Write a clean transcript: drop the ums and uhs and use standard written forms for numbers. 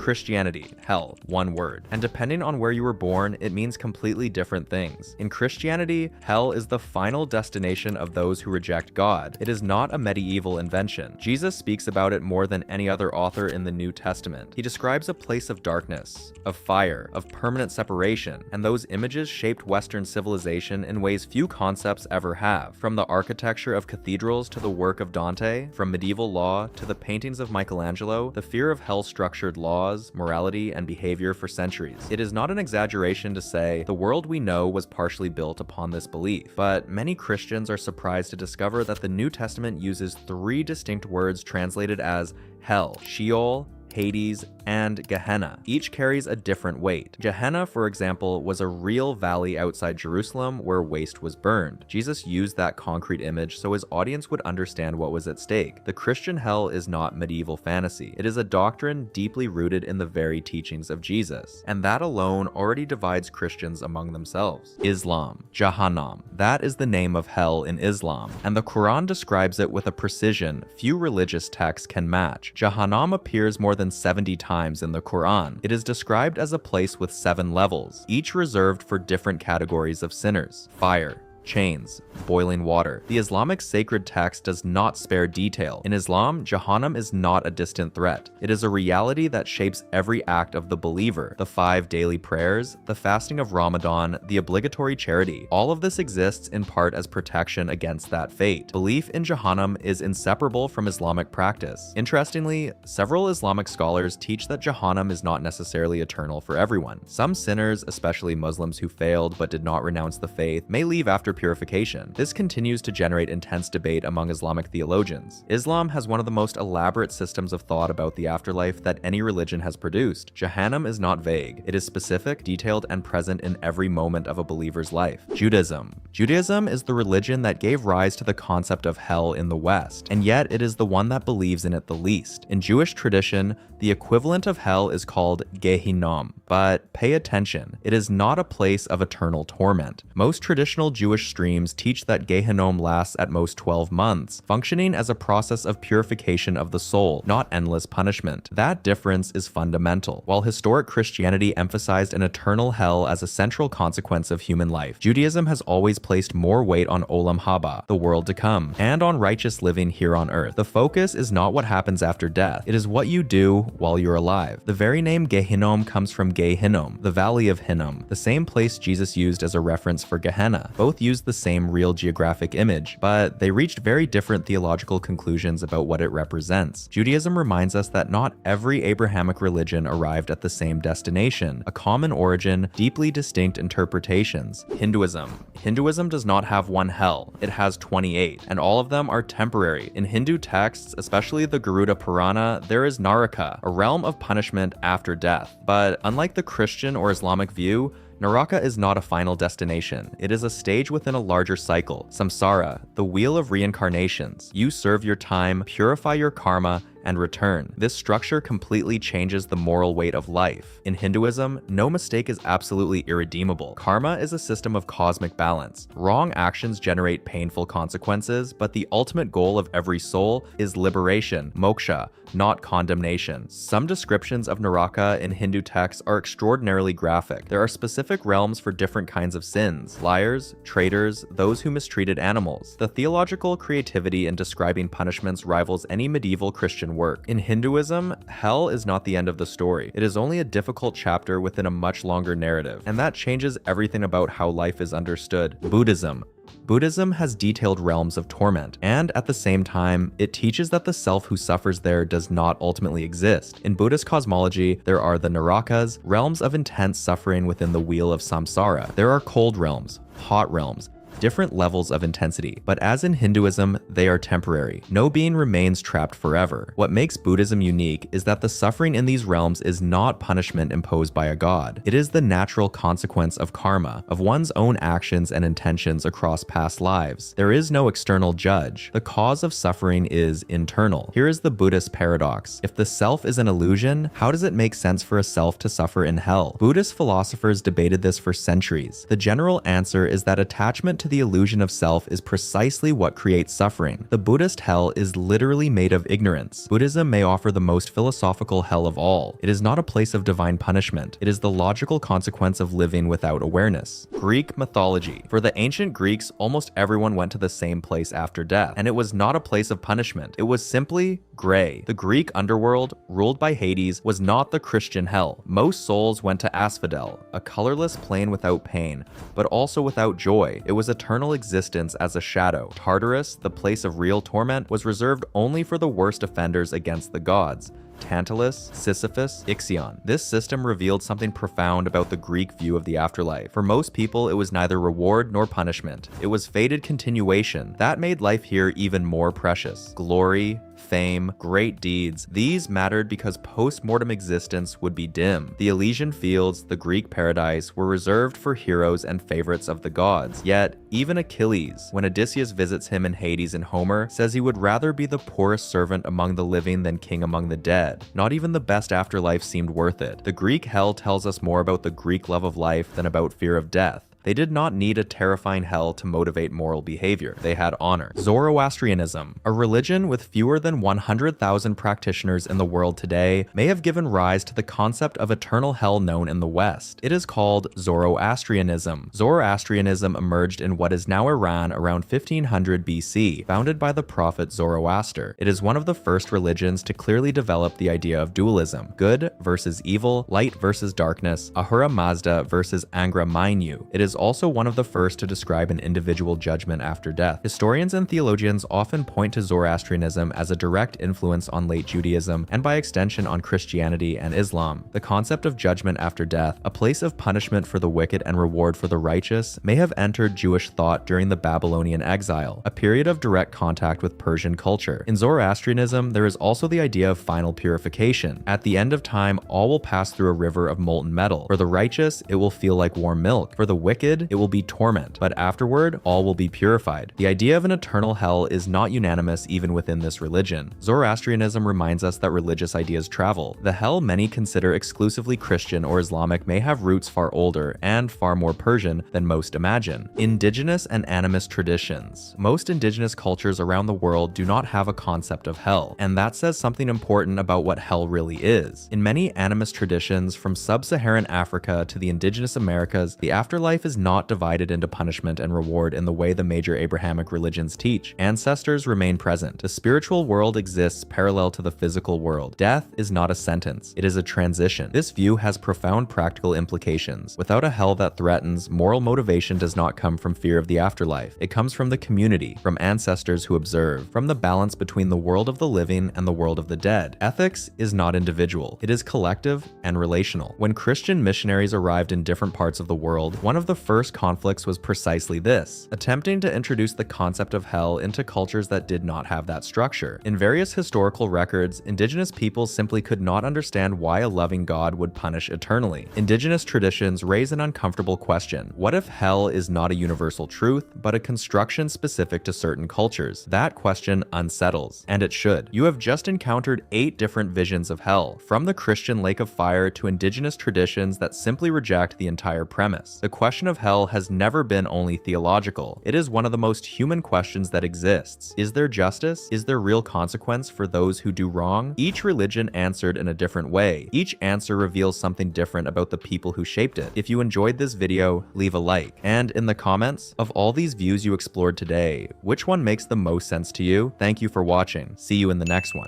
Christianity, hell, one word. And depending on where you were born, it means completely different things. In Christianity, hell is the final destination of those who reject God. It is not a medieval invention. Jesus speaks about it more than any other author in the New Testament. He describes a place of darkness, of fire, of permanent separation, and those images shaped Western civilization in ways few concepts ever have. From the architecture of cathedrals to the work of Dante, from medieval law to the paintings of Michelangelo, the fear of hell structured laws, morality, and behavior for centuries. It is not an exaggeration to say the world we know was partially built upon this belief, but many Christians are surprised to discover that the New Testament uses three distinct words translated as hell, Sheol, Hades, and Gehenna. Each carries a different weight. Gehenna, for example, was a real valley outside Jerusalem where waste was burned. Jesus used that concrete image so his audience would understand what was at stake. The Christian hell is not medieval fantasy. It is a doctrine deeply rooted in the very teachings of Jesus, and that alone already divides Christians among themselves. Islam, Jahannam. That is the name of hell in Islam, and the Quran describes it with a precision few religious texts can match. Jahannam appears more than 70 times in the Quran. It is described as a place with 7 levels, each reserved for different categories of sinners: fire, chains, boiling water. The Islamic sacred text does not spare detail. In Islam, Jahannam is not a distant threat. It is a reality that shapes every act of the believer. The 5 daily prayers, the fasting of Ramadan, the obligatory charity. All of this exists in part as protection against that fate. Belief in Jahannam is inseparable from Islamic practice. Interestingly, several Islamic scholars teach that Jahannam is not necessarily eternal for everyone. Some sinners, especially Muslims who failed but did not renounce the faith, may leave after purification. This continues to generate intense debate among Islamic theologians. Islam has one of the most elaborate systems of thought about the afterlife that any religion has produced. Jahannam is not vague. It is specific, detailed, and present in every moment of a believer's life. Judaism. Judaism is the religion that gave rise to the concept of hell in the West, and yet it is the one that believes in it the least. In Jewish tradition, the equivalent of hell is called Gehinnom, but pay attention, it is not a place of eternal torment. Most traditional Jewish streams teach that Gehinnom lasts at most 12 months, functioning as a process of purification of the soul, not endless punishment. That difference is fundamental. While historic Christianity emphasized an eternal hell as a central consequence of human life, Judaism has always placed more weight on Olam Haba, the world to come, and on righteous living here on earth. The focus is not what happens after death, it is what you do while you're alive. The very name Gehinnom comes from Gehinnom, the valley of Hinnom, the same place Jesus used as a reference for Gehenna. Both used the same real geographic image, but they reached very different theological conclusions about what it represents. Judaism reminds us that not every Abrahamic religion arrived at the same destination, a common origin, deeply distinct interpretations. Hinduism does not have one hell, it has 28, and all of them are temporary. In Hindu texts, especially the Garuda Purana, there is Naraka, a realm of punishment after death. But unlike the Christian or Islamic view, Naraka is not a final destination. It is a stage within a larger cycle. Samsara, the wheel of reincarnations. You serve your time, purify your karma, and return. This structure completely changes the moral weight of life. In Hinduism, no mistake is absolutely irredeemable. Karma is a system of cosmic balance. Wrong actions generate painful consequences, but the ultimate goal of every soul is liberation, moksha, not condemnation. Some descriptions of Naraka in Hindu texts are extraordinarily graphic. There are specific realms for different kinds of sins: liars, traitors, those who mistreated animals. The theological creativity in describing punishments rivals any medieval Christian work. In Hinduism, hell is not the end of the story. It is only a difficult chapter within a much longer narrative, and that changes everything about how life is understood. Buddhism has detailed realms of torment, and at the same time, it teaches that the self who suffers there does not ultimately exist. In Buddhist cosmology, there are the narakas, realms of intense suffering within the wheel of samsara. There are cold realms, hot realms, different levels of intensity, but as in Hinduism, they are temporary. No being remains trapped forever. What makes Buddhism unique is that the suffering in these realms is not punishment imposed by a god. It is the natural consequence of karma, of one's own actions and intentions across past lives. There is no external judge. The cause of suffering is internal. Here is the Buddhist paradox. If the self is an illusion, how does it make sense for a self to suffer in hell? Buddhist philosophers debated this for centuries. The general answer is that attachment to to the illusion of self is precisely what creates suffering. The Buddhist hell is literally made of ignorance. Buddhism may offer the most philosophical hell of all. It is not a place of divine punishment. It is the logical consequence of living without awareness. Greek mythology. For the ancient Greeks, almost everyone went to the same place after death, and it was not a place of punishment. It was simply gray. The Greek underworld, ruled by Hades, was not the Christian hell. Most souls went to asphodel, a colorless plane without pain, but also without joy. It was eternal existence as a shadow. Tartarus, the place of real torment, was reserved only for the worst offenders against the gods. Tantalus, Sisyphus, Ixion. This system revealed something profound about the Greek view of the afterlife. For most people, it was neither reward nor punishment. It was fated continuation. That made life here even more precious. Glory, fame, great deeds, these mattered because post-mortem existence would be dim. The Elysian fields, the Greek paradise, were reserved for heroes and favorites of the gods. Yet, even Achilles, when Odysseus visits him in Hades in Homer, says he would rather be the poorest servant among the living than king among the dead. Not even the best afterlife seemed worth it. The Greek hell tells us more about the Greek love of life than about fear of death. They did not need a terrifying hell to motivate moral behavior. They had honor. Zoroastrianism, a religion with fewer than 100,000 practitioners in the world today, may have given rise to the concept of eternal hell known in the West. It is called Zoroastrianism. Zoroastrianism emerged in what is now Iran around 1500 BC, founded by the prophet Zoroaster. It is one of the first religions to clearly develop the idea of dualism: good versus evil, light versus darkness, Ahura Mazda versus Angra Mainyu. It is also one of the first to describe an individual judgment after death. Historians and theologians often point to Zoroastrianism as a direct influence on late Judaism and by extension on Christianity and Islam. The concept of judgment after death, a place of punishment for the wicked and reward for the righteous, may have entered Jewish thought during the Babylonian exile, a period of direct contact with Persian culture. In Zoroastrianism, there is also the idea of final purification. At the end of time, all will pass through a river of molten metal. For the righteous, it will feel like warm milk. For the wicked, it will be torment, but afterward, all will be purified. The idea of an eternal hell is not unanimous even within this religion. Zoroastrianism reminds us that religious ideas travel. The hell many consider exclusively Christian or Islamic may have roots far older and far more Persian than most imagine. Indigenous and animist traditions. Most indigenous cultures around the world do not have a concept of hell, and that says something important about what hell really is. In many animist traditions, from sub-Saharan Africa to the indigenous Americas, the afterlife is not divided into punishment and reward in the way the major Abrahamic religions teach. Ancestors remain present. The spiritual world exists parallel to the physical world. Death is not a sentence, it is a transition. This view has profound practical implications. Without a hell that threatens, moral motivation does not come from fear of the afterlife. It comes from the community, from ancestors who observe, from the balance between the world of the living and the world of the dead. Ethics is not individual, it is collective and relational. When Christian missionaries arrived in different parts of the world, one of the first conflicts was precisely this, attempting to introduce the concept of hell into cultures that did not have that structure. In various historical records, indigenous peoples simply could not understand why a loving God would punish eternally. Indigenous traditions raise an uncomfortable question. What if hell is not a universal truth, but a construction specific to certain cultures? That question unsettles, and it should. You have just encountered 8 different visions of hell, from the Christian lake of fire to indigenous traditions that simply reject the entire premise. The question of hell has never been only theological. It is one of the most human questions that exists. Is there justice? Is there real consequence for those who do wrong? Each religion answered in a different way. Each answer reveals something different about the people who shaped it. If you enjoyed this video, leave a like. And in the comments, of all these views you explored today, which one makes the most sense to you? Thank you for watching. See you in the next one.